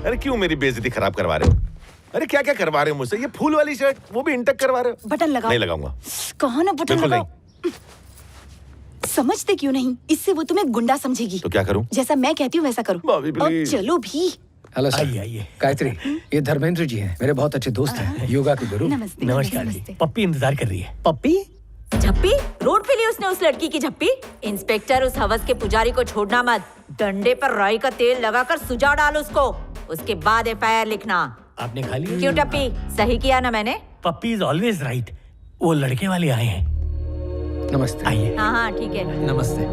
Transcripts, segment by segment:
अरे क्यों मेरी बेइज्जती खराब करवा रहे हो? अरे क्या क्या करवा रहे हो मुझसे? ये फूल वाली शर्ट वो भी इंटक करवा रहे हो? बटन लगाओ। नहीं लगाऊंगा। कहो ना बटन बिल्कुल लगाओ। समझते क्यों नहीं? इससे वो तुम्हें गुंडा समझेगी। तो क्या करूं? जैसा मैं कहती हूँ वैसा करो। भाभी, अब प्लीज। चलो भी। Hello sir. आइए आइए। गायत्री, ये धर्मेंद्र जी हैं, मेरे बहुत अच्छे दोस्त हैं, योगा के गुरु। नमस्ते। नमस्कार जी। नमस्ते। पप्पी इंतजार कर रही है। पप्पी झप्पी रोड पे ली उसने उस लड़की की झप्पी। इंस्पेक्टर, उस हवस के पुजारी को छोड़ना मत। डंडे पर राई का तेल लगाकर सुझा डाल उसको। उसके बाद एफआईआर लिखना। आपने खा ली? क्यों टप्पी, सही किया ना मैंने? पप्पी इज ऑलवेज राइट। वो लड़के वाले आए हैं। नमस्ते। आइए। हाँ हाँ ठीक है। नमस्ते।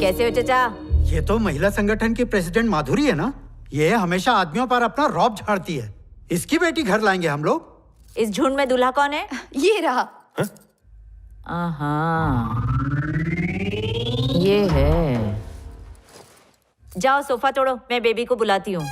कैसे हो चचा? ये तो महिला संगठन की प्रेसिडेंट माधुरी है ना? ये हमेशा आदमियों पर अपना रौब झाड़ती है। इसकी बेटी घर लाएंगे हम लोग। इस झुंड में दूल्हा कौन है? ये रहा। ये है। जाओ सोफा तोड़ो, मैं बेबी को बुलाती हूँ।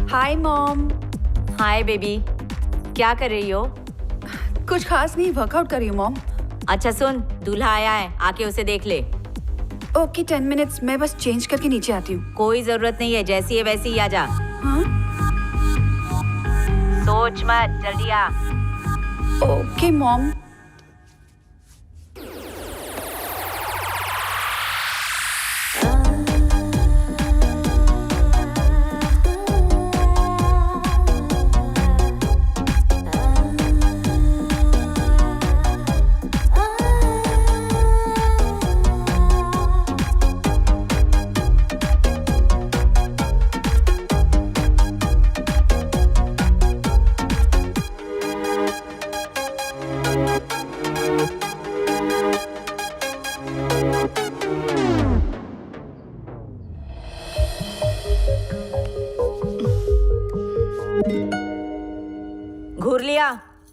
Hi mom. हाय बेबी, क्या कर रही हो? कुछ खास नहीं, वर्कआउट कर रही हूँ मॉम। अच्छा सुन, दूल्हा आया है, आके उसे देख ले। ओके 10 मिनट्स, मैं बस चेंज करके नीचे आती हूँ। कोई जरूरत नहीं है, जैसी है वैसी ही आ जा। हाँ? सोच मत, जल्दी आ। Okay mom. घूर लिया?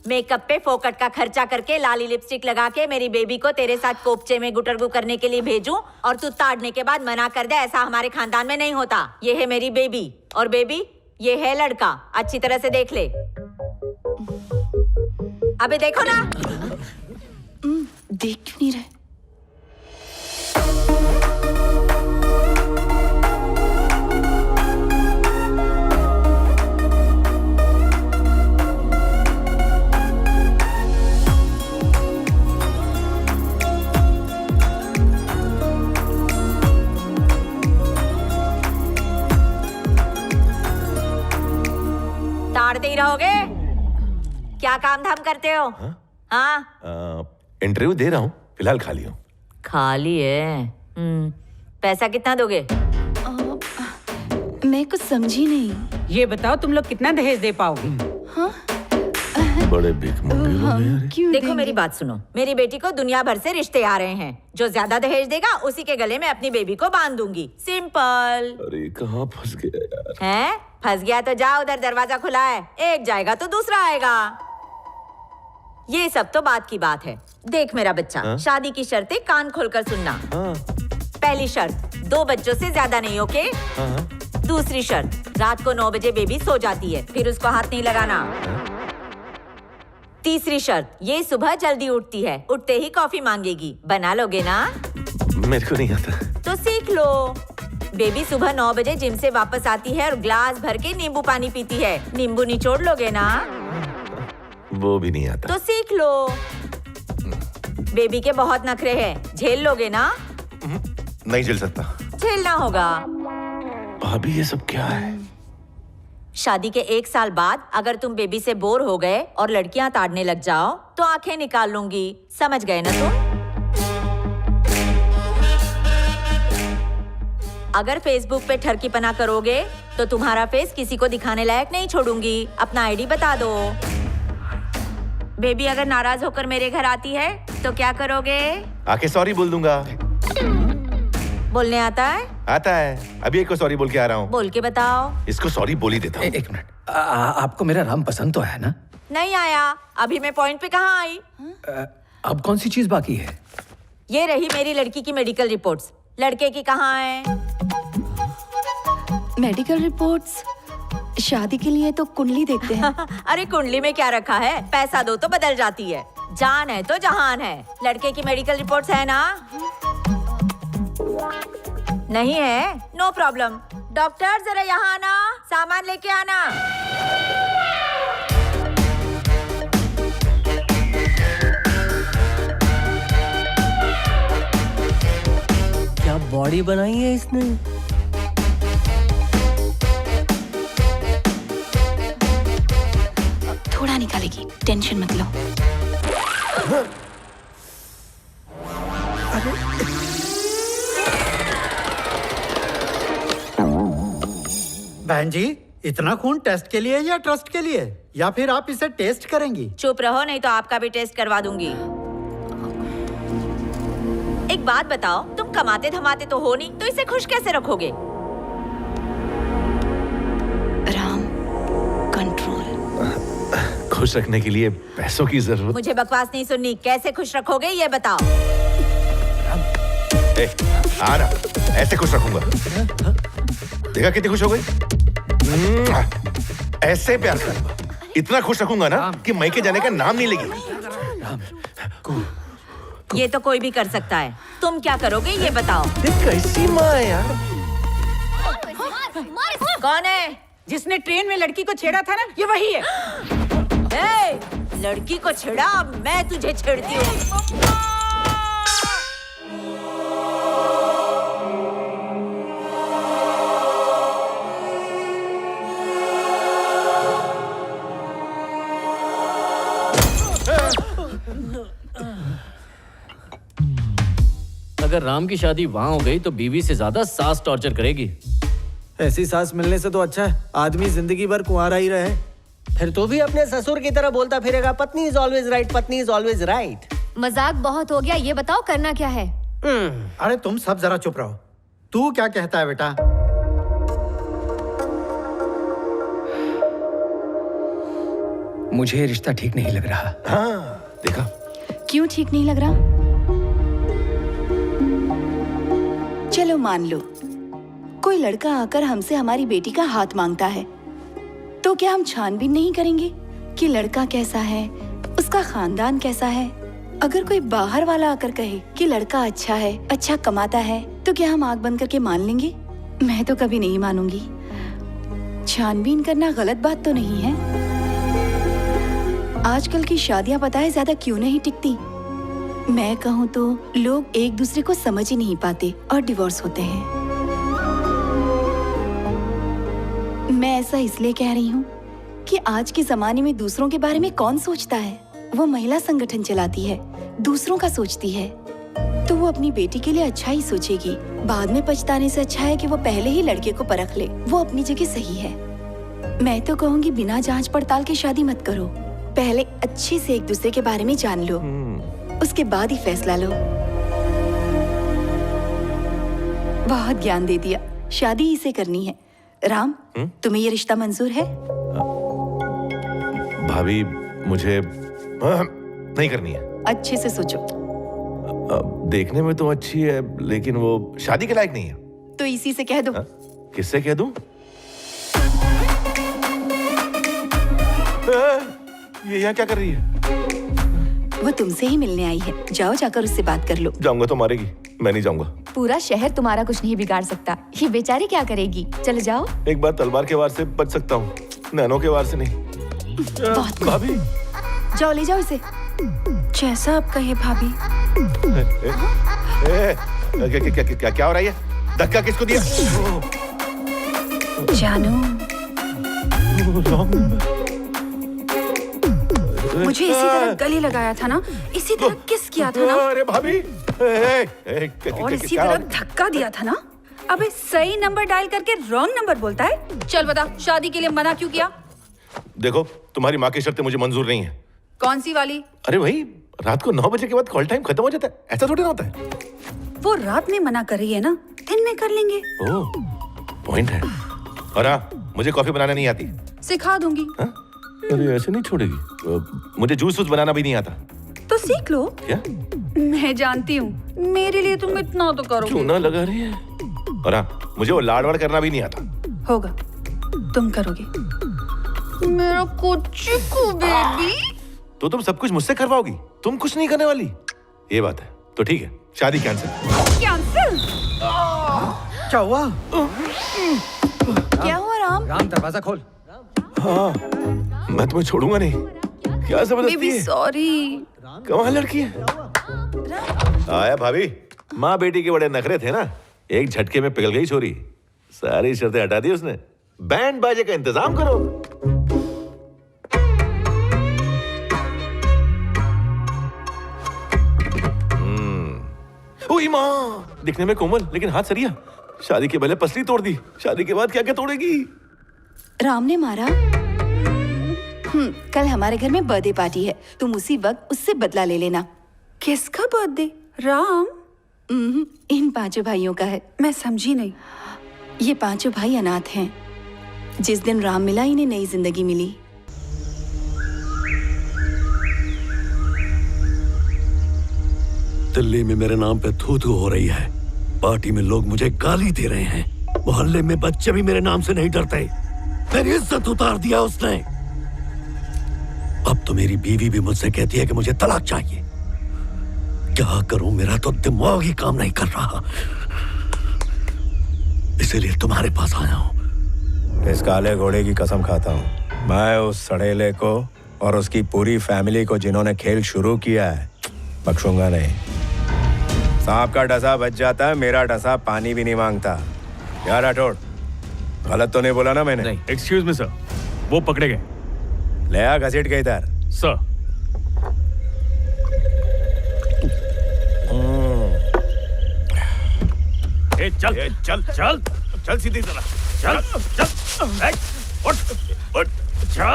मेकअप पे फोकट का खर्चा करके लाली लिपस्टिक लगा के मेरी बेबी को तेरे साथ कोपचे में गुटरगू करने के लिए भेजूं और तू ताड़ने के बाद मना कर दे? ऐसा हमारे खानदान में नहीं होता। ये है मेरी बेबी, और बेबी ये है लड़का। अच्छी तरह से देख ले। अबे देखो ना। देख क्यों नहीं रहे? ताड़ते ही रहोगे? क्या काम धाम करते हो? हाँ? इंटरव्यू दे रहा हूँ, फिलहाल खाली हूँ। खाली है। पैसा कितना दोगे? मैं कुछ समझी नहीं। ये बताओ तुम लोग कितना दहेज दे पाओगे? बड़े भीख मंगे लोग हैं यार। क्यों देखो देंगे? मेरी बात सुनो, मेरी बेटी को दुनिया भर से रिश्ते आ रहे हैं। जो ज्यादा दहेज देगा उसी के गले में अपनी बेबी को बांध दूंगी। सिंपल अरे कहाँ फंस गया यार। है। फंस गया तो जा, उधर दरवाजा खुला है, एक जाएगा तो दूसरा आएगा। ये सब तो बात की बात है। देख मेरा बच्चा, हाँ? शादी की शर्तें कान खोलकर सुनना। हाँ, पहली शर्त, 2 बच्चों से ज्यादा नहीं, ओके? हाँ, दूसरी शर्त, रात को 9 बजे बेबी सो जाती है, फिर उसको हाथ नहीं लगाना। तीसरी शर्त, ये सुबह जल्दी उठती है, उठते ही कॉफी मांगेगी। बना लोगे ना? मेरे को नहीं आता। तो सीख लो। बेबी सुबह 9 बजे जिम से वापस आती है और ग्लास भर के नींबू पानी पीती है। नींबू निचोड़ लोगे ना? वो भी नहीं आता। तो सीख लो। बेबी के बहुत नखरे हैं, झेल लोगे ना? नहीं झेल सकता। झेलना होगा। भाभी ये सब क्या है? शादी के 1 साल बाद अगर तुम बेबी से बोर हो गए और लड़कियां ताड़ने लग जाओ तो आंखें निकाल लूंगी। समझ गए ना तुम? अगर फेसबुक पे ठरकीपना करोगे तो तुम्हारा फेस किसी को दिखाने लायक नहीं छोड़ूंगी। अपना आईडी बता दो। बेबी अगर नाराज होकर मेरे घर आती है तो क्या करोगे? आके सॉरी बोल दूंगा। बोलने आता है? आता है, अभी एक को सॉरी बोल के आ रहा हूँ। बोल के बताओ। इसको सॉरी बोल ही देता हूँ। एक मिनट, आपको मेरा राम पसंद तो आया ना? नहीं आया। अभी मैं पॉइंट पे कहाँ आई? अब कौन सी चीज बाकी है? ये रही मेरी लड़की की मेडिकल रिपोर्ट्स। लड़के की कहाँ है? Medical reports? शादी के लिए तो कुंडली देखते हैं। अरे कुंडली में क्या रखा है? पैसा दो तो बदल जाती है। जान है तो जहान है। लड़के की मेडिकल रिपोर्ट्स है ना? नहीं है? No problem. डॉक्टर जरा यहाँ आना, सामान लेके आना। क्या बॉडी बनाई है इसने? थोड़ा निकालेगी, टेंशन मत लो। बहन जी, इतना खून टेस्ट के लिए या ट्रस्ट के लिए, या फिर आप इसे टेस्ट करेंगी? चुप रहो नहीं तो आपका भी टेस्ट करवा दूंगी। एक बात बताओ, तुम कमाते धमाते तो हो नहीं, तो इसे खुश कैसे रखोगे? राम, कंट्रोल। खुश रखने के लिए पैसों की जरूरत। मुझे बकवास नहीं सुननी। कैसे खुश रखोगे ये बताओ। आना, ऐसे खुश रखूंगा। देखा कितनी खुश हो गई? ऐसे प्यार करूंगा, इतना खुश रखूंगा ना कि मायके जाने का नाम नहीं लेगी। ये तो कोई भी कर सकता है। तुम क्या करोगे ये बताओ। कैसी माँ है यार? कौन है? जिसने ट्रेन में लड़की को छेड़ा था ना, ये वही है। ए, लड़की को छेड़ा, मैं तुझे छेड़ती हूँ। अगर राम की शादी वहां हो गई तो बीवी से ज्यादा सास टॉर्चर करेगी। ऐसी सास मिलने से तो अच्छा है आदमी जिंदगी भर कुंवारा ही रहे। फिर तो भी अपने ससुर की तरह बोलता फिरेगा, पत्नी इज ऑलवेज राइट, पत्नी इज ऑलवेज राइट। मजाक बहुत हो गया, ये बताओ करना क्या है? अरे तुम सब जरा चुप रहो। तू क्या कहता है बेटा? मुझे ये रिश्ता ठीक नहीं लग रहा। हाँ, देखा? क्यों ठीक नहीं लग रहा? चलो मान लो, कोई लड़का आकर हमसे हमारी बेटी का हाथ मांगता है, तो क्या हम छानबीन नहीं करेंगे कि लड़का कैसा है, उसका खानदान कैसा है? अगर कोई बाहर वाला आकर कहे कि लड़का अच्छा है, अच्छा कमाता है, तो क्या हम आंख बंद करके मान लेंगे? मैं तो कभी नहीं मानूंगी। छानबीन करना गलत बात तो नहीं है। आजकल की शादियां पता है ज्यादा क्यों नहीं टिकती? मैं कहूँ तो लोग एक दूसरे को समझ ही नहीं पाते और डिवोर्स होते हैं। मैं ऐसा इसलिए कह रही हूँ कि आज के जमाने में दूसरों के बारे में कौन सोचता है? वो महिला संगठन चलाती है, दूसरों का सोचती है, तो वो अपनी बेटी के लिए अच्छा ही सोचेगी। बाद में पछताने से अच्छा है कि वो पहले ही लड़के को परख ले, वो अपनी जगह सही है। मैं तो कहूँगी बिना जांच पड़ताल के शादी मत करो। पहले अच्छे से एक दूसरे के बारे में जान लो, उसके बाद ही फैसला लो। बहुत ज्ञान दे दिया। शादी इसे करनी है। राम, तुम्हें ये रिश्ता मंजूर है? भाभी, मुझे नहीं करनी है। अच्छे से सोचो। देखने में तो अच्छी है, लेकिन वो शादी के लायक नहीं है। तो इसी से कह दो। किससे कह दूं? ये यहाँ क्या कर रही है? वो तुमसे ही मिलने आई है। जाओ, जाकर उससे बात कर लो। जाऊंगा तो मारेगी, मैं नहीं जाऊंगा। पूरा शहर तुम्हारा कुछ नहीं बिगाड़ सकता, ये बेचारी क्या करेगी? चले जाओ। एक बार तलवार के वार से बच सकता हूँ, नैनो के वार से नहीं। भाभी, जाओ ले जाओ इसे। जैसा आप कहे भाभी। क्या हो रहा है? धक्का किसको दिया? जानू, मुझे इसी तरह गले लगाया था ना, इसी तरह किस किया था ना, अरे भाभी, और इसी तरह धक्का दिया था ना। अबे सही नंबर डायल करके रॉन्ग नंबर बोलता है। चल बता, शादी के लिए मना क्यों किया? देखो, तुम्हारी माँ की शर्तें मुझे मंजूर नहीं है। कौन सी वाली? अरे वही, रात को 9 बजे के बाद कॉल टाइम खत्म हो जाता है, ऐसा थोड़ी ना होता है। वो रात में मना कर रही है ना, दिन में कर लेंगे। ओह, पॉइंट है। और हाँ, मुझे कॉफी बनाना नहीं आती। सिखा दूंगी। अरे ऐसे नहीं छोड़ेगी। मुझे जूस बनाना भी नहीं आता। तो सीख लो। क्या मैं जानती हूँ, मेरे लिए तुम इतना तो करोगे। चूना लगा रही है? और हाँ, मुझे वो लाड़ वाड़ करना भी नहीं आता। होगा, तुम करोगे। मेरा कुचिकू बेबी। तो तुम सब कुछ मुझसे करवाओगी, तुम कुछ नहीं करने वाली। ये बात है तो ठीक है, शादी कैंसिल। कैंसिल? क्या हुआ? क्या हुआ राम? राम दरवाजा खोल। हाँ, मैं तुम्हें छोड़ूंगा नहीं। क्या जबरदस्ती बेबी है? सॉरी। कमाल लड़की है। आया भाभी, माँ बेटी के बड़े नखरे थे ना, एक झटके में पिघल गई छोरी। सारी शर्तें हटा दी उसने। बैंड बाजे का इंतजाम करो। ओई माँ, दिखने में कोमल लेकिन हाथ सरिया। शादी के पहले पसली तोड़ दी, शादी के बाद क्या क्या तोड़ेगी? राम ने मारा? कल हमारे घर में बर्थडे पार्टी है, तुम उसी वक्त उससे बदला ले लेना। किसका बर्थडे? राम? इन पांचों भाइयों का है। मैं समझी नहीं। ये पांचों भाई अनाथ हैं। जिस दिन राम मिला, इन्हें नई जिंदगी मिली। दिल्ली में मेरे नाम पे थू-थू हो रही है। पार्टी में लोग मुझे गाली दे रहे हैं। मोहल्ले में बच्चे भी मेरे नाम से नहीं डरते। मेरी इज्जत उतार दिया उसने। अब तो मेरी बीवी भी मुझसे कहती है कि मुझे तलाक चाहिए। क्या करूं, मेरा तो दिमाग ही काम नहीं कर रहा। इसीलिए तुम्हारे पास आया हूं। इस काले घोड़े की कसम खाता हूं, मैं उस सड़ेले को और उसकी पूरी फैमिली को जिन्होंने खेल शुरू किया है, बख्शूंगा नहीं। सांप का डसा बच जाता है, मेरा डसा पानी भी नहीं मांगता। यार राठौड़, गलत तो नहीं बोला ना मैंने? नहीं। एक्सक्यूज मी सर, वो पकड़े गए। ले आ घसीट के इधर। सर चल चल चल चल सीधी तरह चल चल उठ उठ चल।